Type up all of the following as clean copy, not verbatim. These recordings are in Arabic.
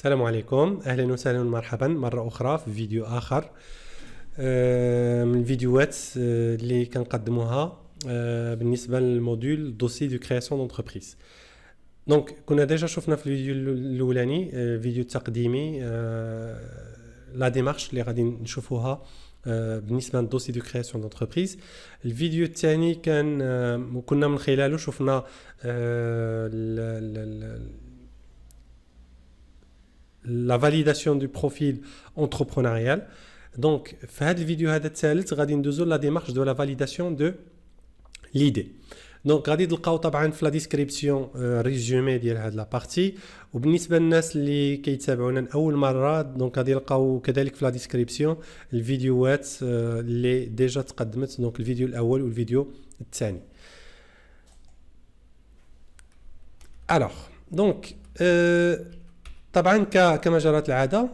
السلام عليكم، أهلا وسهلا ومرحبا مرة أخرى في فيديو آخر من الفيديوهات اللي كنقدموها بالنسبة للموديول دوسي دو كرياسيون دونتربريز. دونك كنا ديجا شفنا في الفيديو الأولاني فيديو تقديمي لا ديمارش اللي غادي نشوفوها بالنسبة للدوسي دو كرياسيون دونتربريز. الفيديو الثاني كنا من خلاله شفنا la validation du profil entrepreneurial. Donc, في هذا الفيديو هذا الثالث غادي ندوزو لا ديمارش دو لا فاليداسيون دو ليدي. دونك غادي تلقاو طبعا في لا ديسكريبسيون ريزومي ديال هاد لا بارتي، وبالنسبه للناس اللي كيتابعونا لاول مره دونك غادي يلقاو كذلك في لا ديسكريبسيون الفيديوهات اللي ديجا تقدمت، دونك الفيديو الاول والفيديو الثاني. الوغ دونك طبعا كما جرت العاده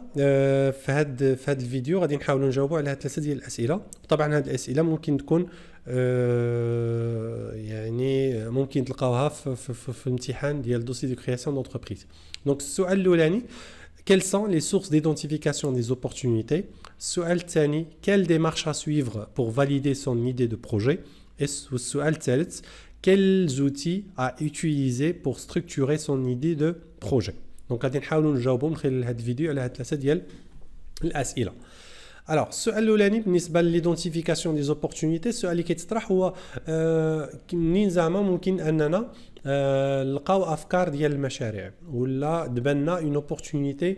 في هذا الفيديو غادي نحاولوا نجاوبوا على ثلاثه ديال الاسئله. طبعا هذه الاسئله ممكن تكون يعني ممكن تلقاوها في الامتحان ديال دوسي دو كرياسيون دونتربريز. دونك السؤال الاولاني quelles sont les sources d'identification des opportunités. السؤال الثاني quelle démarche à suivre pour valider son idée de projet. والسؤال الثالث quels outils à utiliser pour structurer son idée de projet. دونك غادي نحاولوا نجاوبوا من خلال هذا الفيديو على هاد ثلاثه ديال الاسئله. الوغ السؤال الاولاني بالنسبه لليدونتيفيكاسيون دي زوبورتونيتي، السؤال اللي كيتطرح هو منين زعما ممكن اننا نلقاو افكار ديال المشاريع ولا تبان اون اوبورتونيتي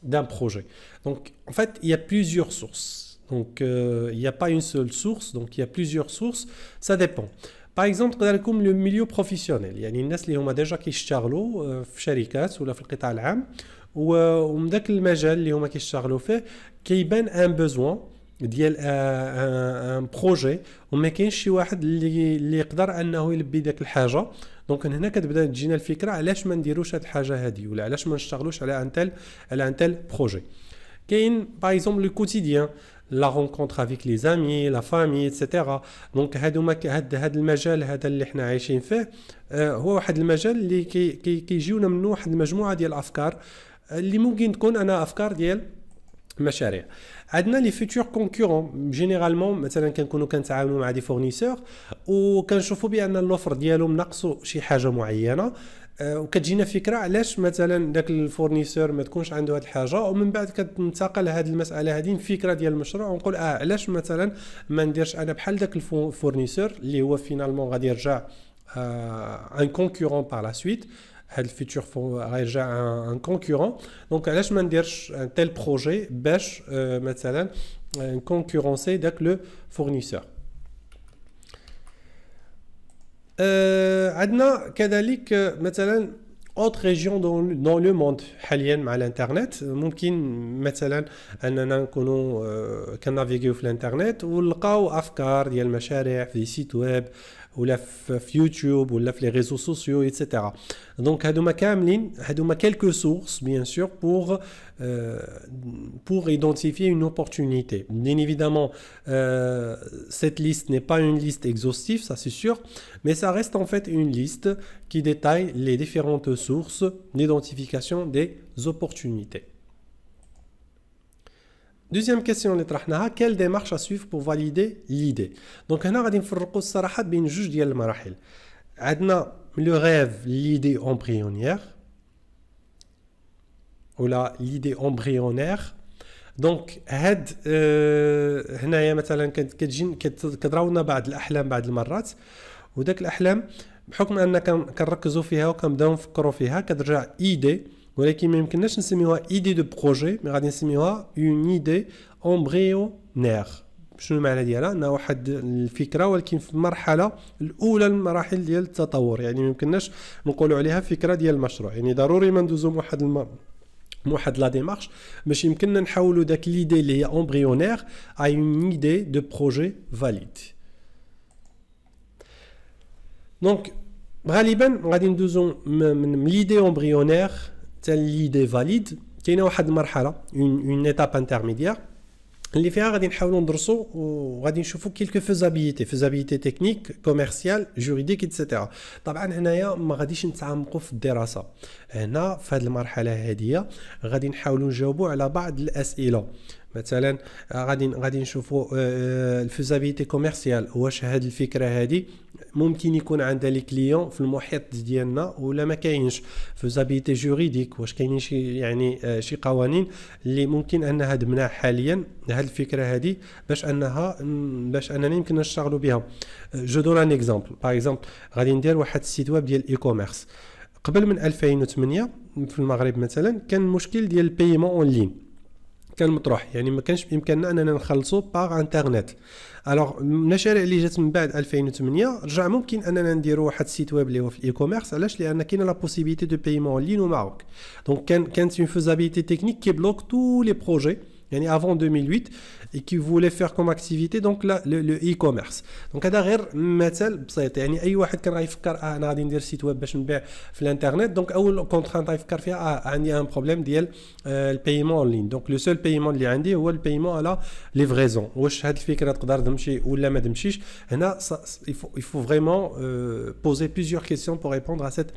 دان بروجي. دونك en fait il y a plusieurs sources. Donc il n'y a pas une seule source, donc il y a plusieurs sources, ça dépend. باغ اكزومبل تقدر يكون لو ميليو بروفيسيونيل، يعني الناس اللي هما ديجا كيشتغلوا في شركات ولا في القطاع العام ومن داك المجال اللي هما كيشتغلوا فيه كيبان ان بوزوان ديال ان بروجي وما كاينش شي واحد اللي يقدر انه يلبي داك الحاجه. دونك هنا كتبدا تجينا الفكره علاش ما نديروش هاد الحاجه هذه ولا علاش ما نشتغلوش على ان تال بروجي. كاين باغ اكزومبل لو كوتيديان، la rencontre avec les amis, la famille, etc. Donc هذا المجال هذا اللي احنا عايشين فيه هو واحد المجال اللي كيجيونا منه واحد المجموعه ديال الافكار اللي ممكن تكون انا افكار ديال مشاريع. عندنا لي فيتور كونكورون جينيرالمون، مثلا كنكونوا كنتعاملوا مع دي فورنيسور وكنشوفوا بان اللوفر ديالهم ناقصوا شي حاجه معينه، وكتجينا فكره علاش مثلا داك الفورنيسور ما تكونش عنده هذه الحاجه، ومن بعد كتنتقل هذه المساله هذه فكره ديال المشروع ونقول علاش مثلا ما نديرش انا بحال داك الفورنيسور اللي هو فينالمون غادي يرجع ان كونكورون بار لا سويت. هاد الفيتور غيرجع ان كونكورون، دونك علاش ما نديرش ان تيل بروجي باش مثلا كونكورونسي داك لو فورنيسور. عندنا كذلك مثلا autre région dans le monde حاليا مع الانترنت. ممكن مثلا اننا نكونوا كنافيغيو في الانترنت ونلقاو افكار ديال المشاريع في سيت ويب ولا في يوتيوب ولا في لي ريزو سوسيو ايتترا. دونك هادوما كاملين هادوما quelques sources bien sûr pour identifier une opportunité. Bien évidemment cette liste n'est pas une liste exhaustive, ça c'est sûr, mais ça reste en fait une liste qui détaille les différentes sources d'identification des opportunités. Deuxième question اللي طرحناها quelle démarche à suivre pour valider l'idée. Donc هنا غادي نفرقوا الصراحه بين جوج ديال المراحل. عندنا le rêve, l'idée embryonnaire ولا l'idée embryonnaire. دونك هاد هنايا مثلا كتراونا بعض الاحلام بعض المرات، وداك الاحلام بحكم ان كنركزوا فيها وكنبداو نفكروا فيها كترجع ايدي، ولكن ما يمكنناش نسميوها ايدي دو بروجي، مي غادي نسميوها اون ايدي امبريونير. شنو المعنى ديالها؟ انها واحد الفكره ولكن في المرحله الاولى المراحل ديال التطور، يعني ما يمكنناش نقولوا عليها فكره ديال المشروع، يعني ضروري ما ندوزو واحد لا ديمارش باش يمكننا نحولوا داك ليدي اللي هي امبريونير ا اون ايدي دو بروجي فاليد. دونك غالبا غادي ندوزو من ليدي امبريونير حتى ليدي فاليد. كاينه واحد المرحله اون ايتاب انترميديير اللي فيها غادي نحاولوا ندرسوا وغادي نشوفوا كيلكو فيزابيليتي تكنيك كوميرسيال جوريديك ايتترا. طبعا هنايا ما غاديش نتعمقوا في الدراسه، هنا في هذه المرحله هذه غادي نحاولوا نجاوبوا على بعض الاسئله. مثلا غادي نشوفوا الفيزابيليتي كوميرسيال، واش هذه الفكره هذه ممكن يكون عندها لي كليون في المحيط ديالنا ولا ما كاينش. فيزابيليتي جوريديك، واش كاينين شي يعني شي قوانين اللي ممكن انها دمناها حاليا هذه الفكره هذه باش اننا يمكن نشتغلوا بها. جو دون ان اكزامبل، باغ اكزومبل غادي ندير واحد السيت ويب ديال اي كوميرس. قبل من 2008 في المغرب مثلا كان المشكل ديال البايمون اون لين كان مطروح، يعني ما كانش بامكاننا اننا نخلصوا باغ انترنت. الوغ المشاريع اللي جات من بعد 2008 رجع ممكن اننا نديروا واحد السيت ويب اللي هو في الاي كوميرس. علاش؟ لان كاينه لا بوسيبيليتي دو بايمون لين او ماروك. دونك كانت اون فيزابيليتي تكنيك كي بلوك تو لي بروجي يعني avant 2008 et qui voulait faire comme activité donc le e-commerce. donc هذا غير مثال بسيط، يعني اي واحد كان غيفكر انا غادي ندير سيت ويب باش نبيع في الانترنت. دونك اول كونترانت غيفكر فيها عندي ان بروبليم ديال البايمون اون لين. دونك لو سول بايمون اللي عندي هو البايمون على ليفريزون. واش هذه الفكره تقدر تمشي ولا ما تمشيش؟ هنا il faut vraiment poser plusieurs questions pour répondre à cette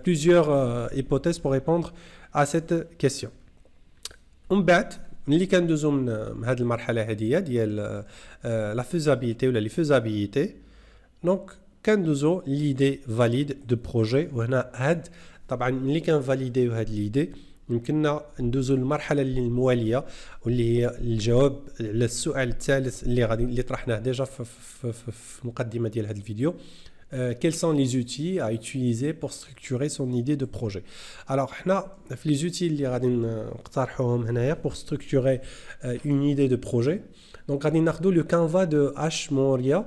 plusieurs hypothèses pour répondre à cette question. ومن بعد ملي كندوزو من هذه المرحله هذه ديال لا فيزابيليتي ولا لي فيزابيليتي، دونك كندوزو ليدي فاليد دو بروجي. وهنا هاد طبعا ملي كنفاليديو هاد ليدي يمكننا ندوزو للمرحله المواليه واللي هي الجواب على السؤال الثالث اللي طرحناه ديجا في المقدمه ديال هذا الفيديو. Quels sont les outils à utiliser pour structurer son idée de projet? Alors, les outils اللي غادي نقترحوهم هنايا pour structurer une idée de projet. Donc غادي ناخذوا le Canva de H. Moria.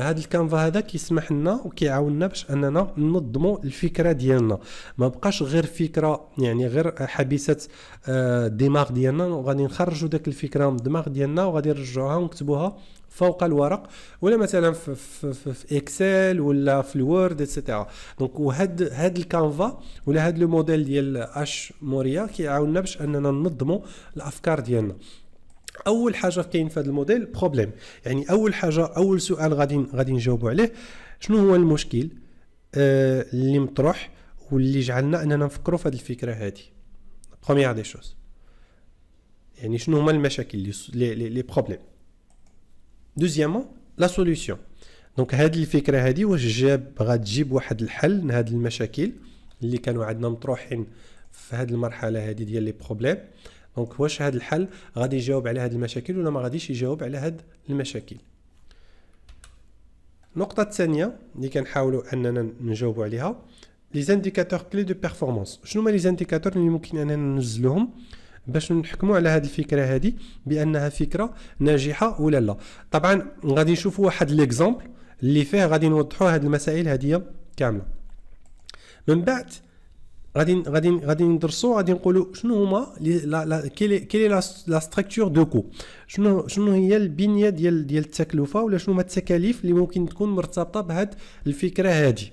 هذا الكانفا هذا كيسمح لنا وكيعاوننا باش اننا ننظموا الفكره ديالنا، ما بقاش غير فكره يعني غير حبيسه الدماغ ديالنا، وغادي نخرجوا داك الفكره من الدماغ ديالنا وغادي نرجعوها ونكتبوها فوق الورق ولا مثلا في اكسل ولا في الوورد ايتترا. دونك هاد الكانفا ولا هاد لو موديل ديال اش موريا كيعاوننا باش اننا ننظموا الافكار ديالنا. اول حاجه كاين في هذا الموديل بروبليم، يعني اول حاجه اول سؤال غادي نجاوبوا عليه شنو هو المشكل اللي مطروح واللي جعلنا اننا نفكروا في هذه الفكره هذه. بروميير دي شوز يعني شنو هما المشاكل لي بروبليم. دوزيامون لا سوليوشن، دونك هذه الفكره هذه واش غتجيب واحد الحل لهاد المشاكل اللي كانوا عندنا مطروحين في هذه المرحله هذه ديال لي بروبليم. دونك واش هذا الحل غادي يجاوب على هذه المشاكل ولا ما غاديش يجاوب على هذه المشاكل. النقطه الثانيه اللي كنحاولوا اننا نجاوبوا عليها لي زانديكاتور كلي دو بيرفورمانس. شنو هما لي زانديكاتور اللي ممكن اننا ننزلوهم باش نحكموا على هذه الفكره هذه بانها فكره ناجحه ولا لا؟ طبعا غادي نشوفوا واحد ليكزامبل اللي فيه غادي نوضحوا هذه المسائل هذه كامله. من بعد غادي ندرسوا غادي نقولوا شنو هما كيلي لا ستركتور دو كو، شنو هي البنيه ديال التكلفه ولا شنو هما التكاليف اللي ممكن تكون مرتبطه بهذه الفكره هذه.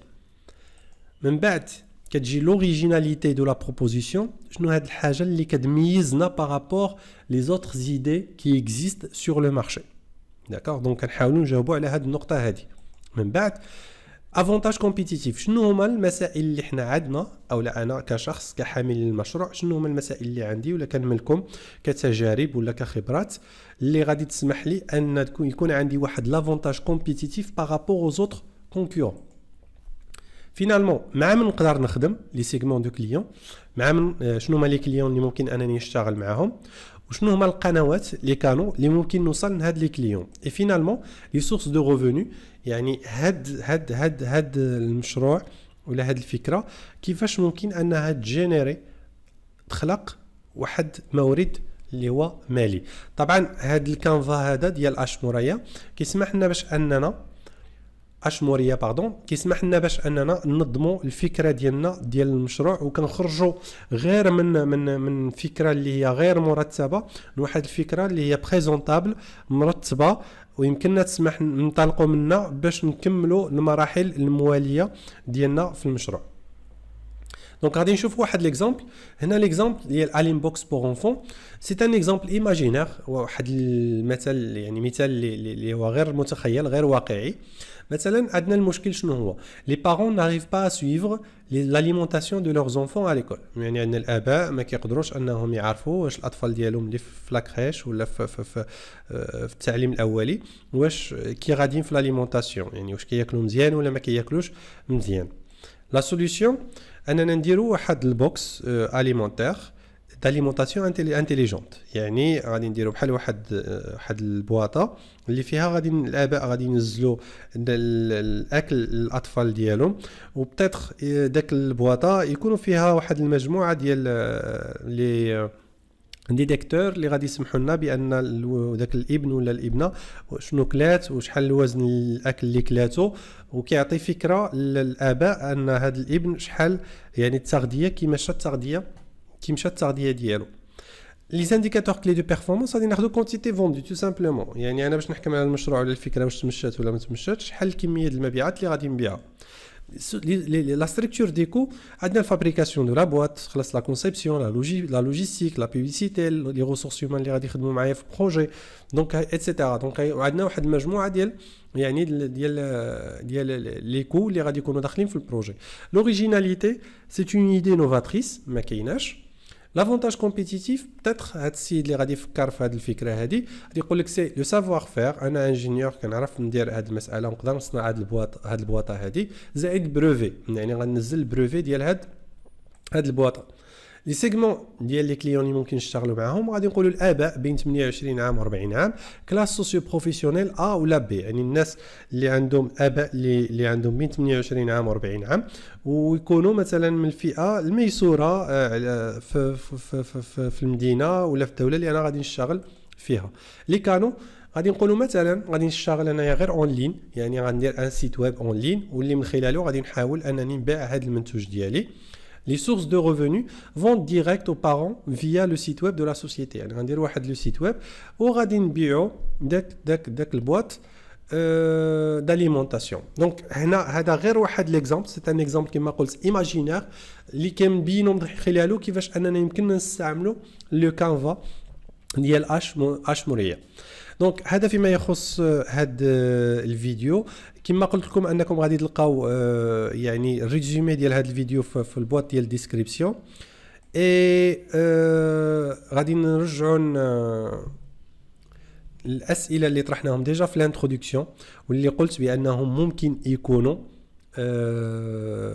من بعد كتجي لوريجيناليتي دو لا بروبوزيسيون، شنو هاد الحاجه اللي كتميزنا بارابور لي زوتر زيدي كي اكزيست سور لو مارشي. داكوغ، دونك كنحاولوا نجاوبوا على هاد النقطه هذه. من بعد افونتاج كومبيتيتيف، شنو هما المسائل اللي حنا عندنا او لا انا كشخص كحامل للمشروع شنو هما المسائل اللي عندي ولا كنملكهم كتجارب ولا كخبرات اللي غادي تسمح لي ان يكون عندي واحد لافونتاج كومبيتيتيف بارابور او زوتر كونكورون. فينالمون مع من نقدر نخدم لي سيغمون دو كليون، مع من شنو هما لي كليون اللي ممكن انني نشتغل معاهم، وشنو هما القنوات لي كانوا اللي ممكن نوصل لهاد لي كليون. اي فينالمون لي سورس دو ريفوني، يعني هاد المشروع ولا هاد الفكره كيفاش ممكن انها تجينيري تخلق واحد مورد اللي هو مالي. طبعا هاد الكانفا هذا ديال اشموريا كيسمح لنا باش اننا كيسمح لنا باش اننا ننظموا الفكره ديالنا ديال المشروع وكنخرجوا غير من فكره اللي هي غير مرتبه لواحد الفكره اللي هي بريزونطابل مرتبه ويمكننا تسمح ننطلقوا منها باش نكملوا المراحل المواليه ديالنا في المشروع. Donc غادي نشوف واحد l'exemple. هنا l'exemple ديال Alimbox pour enfants. C'est un exemple imaginaire. واحد المثال يعني مثال اللي هو غير متخيل غير واقعي. مثلا عندنا المشكل شنو هو؟ Les parents n'arrivent pas à suivre l'alimentation de leurs enfants à l'école. يعني عندنا الآباء ما كيقدروش أنهم يعرفوا واش الأطفال ديالهم اللي في لاكريش ولا في التعليم الأولي واش كي غاديين في l'alimentation، يعني واش كياكلوا مزيان ولا ما كياكلوش مزيان. La solution أننا نديروا واحد البوكس alimentaire d'alimentation intelligente. يعني غادي نديروا بحال واحد البواطه اللي فيها غادي الاباء غادي ينزلوا الاكل للاطفال ديالهم، وبتاتخ داك البواطه يكونوا فيها واحد المجموعه ديال لي ديتيكتور اللي غادي يسمحوا لنا بان داك الابن ولا الابنه شنو كلات وشحال الوزن الاكل اللي كلاتو، وكيعطي فكره للاباء ان هذا الابن شحال يعني التغذيه كي مشات التغذيه ديالو. لي زانديكاتور كلي دو بيرفورمانس غادي ناخذوا كونتيتي فوندو تو سامبلومون، يعني انا باش نحكم على المشروع ولا الفكره واش تمشات ولا ما تمشاتش، شحال الكميه ديال المبيعات اللي غادي نبيعها. لا ستركتور ديكو عندنا الفابريكاسيون دو لا بواط، خلاص لا كونسيبسيون لا لوجيستيك لا بوبليسيتي لي ريسورس هيومان اللي غادي يخدموا معايا في البروجي دونك ايتترا. دونك عندنا واحد المجموعه ديال يعني ديال لي كو اللي غادي يكونوا داخلين في البروجي. لوريجيناليتي سي اون ايدي نوفاتريس ما كايناش. لافونتاج كومبيتيتيف بتاتر هاد السيد اللي غادي يفكر في هاد الفكره هادي غادي يقول لك سي لو سافوار فير، انا انجينيور كنعرف ندير هاد المساله ونقدر نصنع هاد البواطه هادي زائد بروفي، يعني غنزل البروفي ديال هاد البواطه. لي سيغمون ديال لي كليون اللي ممكن نشتغلوا معاهم غادي نقولوا الاباء بين 28 عام و 40 عام، كلاس سوسيو بروفيسيونيل ا ولا بي، يعني الناس اللي عندهم اباء اللي عندهم بين 28 عام و 40 عام ويكونوا مثلا من الفئه الميسوره في المدينه ولا في الدوله اللي انا غادي نشتغل فيها. لي كانوا غادي نقولوا مثلا غادي نشتغل انايا غير اون لين، يعني غندير ان سيت ويب اون لين واللي من خلاله غادي نحاول انني نبيع هذا المنتوج ديالي. Les sources de revenus vont direct aux parents via le site web de la société. يعني غندير واحد لو سيت ويب وغادي نبيعوا داك البواط d'alimentation. دونك هنا هذا غير واحد ليكزامبل، سي ان اكزامبل كما قلت ايماجينير اللي كنبينوا من خلاله كيفاش اننا يمكننا نستعملوا لو كانفا ديال اش موريا. دونك هذا فيما يخص هذا الفيديو. كما قلت لكم انكم غادي تلقاو يعني الريزومي ديال هذا الفيديو في البواط ديال الديسكريبسيون، اي غادي نرجعوا الاسئله اللي طرحناهم ديجا في الانتروداكسيون واللي قلت بانهم ممكن يكونوا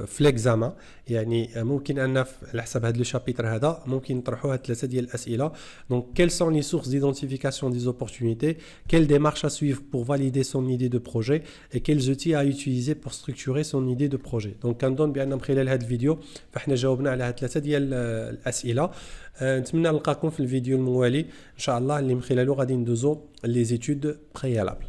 في ليكزامان، يعني ممكن ان على حسب هذا لو شابيتر هذا ممكن نطرحوا هاد 3 ديال الاسئله. دونك quelles sont les sources d'identification des opportunités, quelle démarche à suivre pour valider son idée de projet et quels outils à utiliser pour structurer son idée de projet. دونك كنظن بان من خلال هذا الفيديو فاحنا جاوبنا على هاد 3 ديال الاسئله. نتمنى نلقاكم في الفيديو الموالي ان شاء الله اللي من خلاله غادي ندوزو لي زيتود بريالابل.